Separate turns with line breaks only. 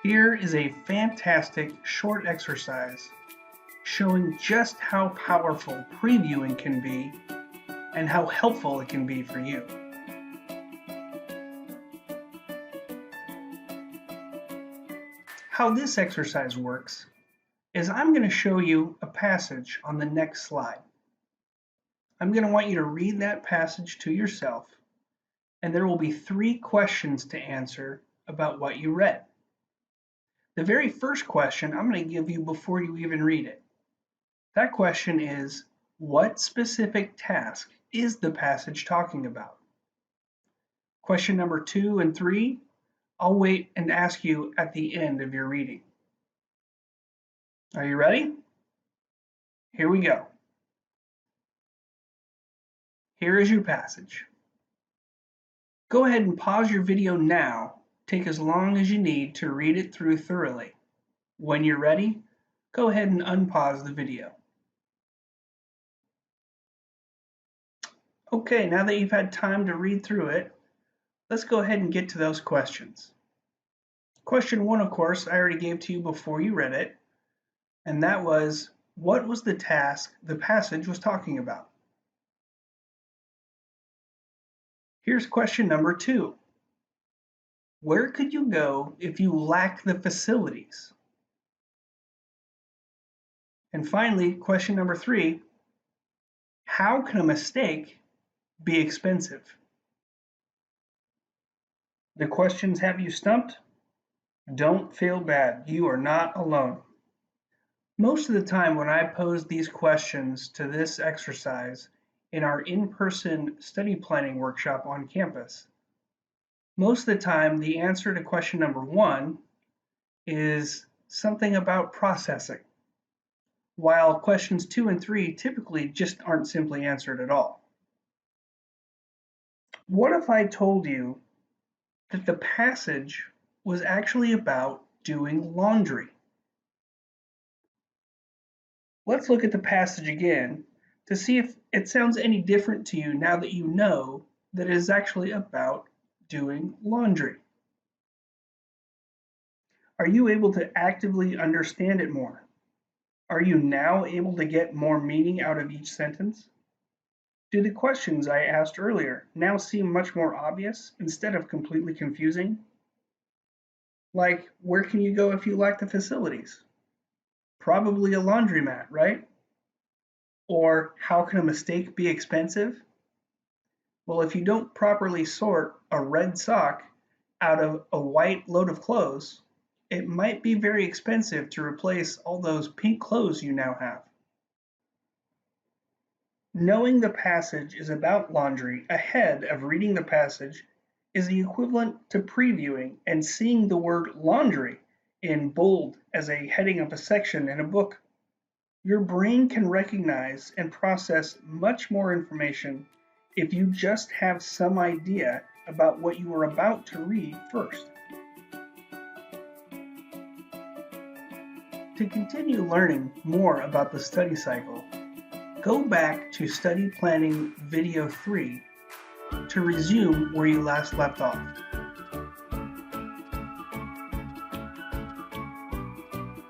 Here is a fantastic short exercise showing just how powerful previewing can be and how helpful it can be for you. How this exercise works is I'm going to show you a passage on the next slide. I'm going to want you to read that passage to yourself, and there will be 3 questions to answer about what you read. The very first question I'm going to give you before you even read it. That question is, what specific task is the passage talking about? Question number 2 and 3, I'll wait and ask you at the end of your reading. Are you ready? Here we go. Here is your passage. Go ahead and pause your video now. Take as long as you need to read it through thoroughly. When you're ready, go ahead and unpause the video. Okay, now that you've had time to read through it, let's go ahead and get to those questions. Question 1, of course, I already gave to you before you read it, and that was, what was the task the passage was talking about? Here's question number 2. Where could you go if you lack the facilities? And finally, question number 3, how can a mistake be expensive? The questions have you stumped? Don't feel bad, you are not alone. Most of the time when I pose these questions to this exercise in our in-person study planning workshop on campus, most of the time the answer to question number 1 is something about processing, while questions 2 and 3 typically just aren't simply answered at all. What if I told you that the passage was actually about doing laundry? Let's look at the passage again to see if it sounds any different to you now that you know that it is actually about doing laundry. Are you able to actively understand it more? Are you now able to get more meaning out of each sentence? Do the questions I asked earlier now seem much more obvious instead of completely confusing? Like, where can you go if you lack the facilities? Probably a laundromat, right? Or how can a mistake be expensive? Well, if you don't properly sort a red sock out of a white load of clothes, it might be very expensive to replace all those pink clothes you now have. Knowing the passage is about laundry ahead of reading the passage is the equivalent to previewing and seeing the word laundry in bold as a heading of a section in a book. Your brain can recognize and process much more information if you just have some idea about what you are about to read first. To continue learning more about the study cycle, go back to Study Planning Video 3 to resume where you last left off.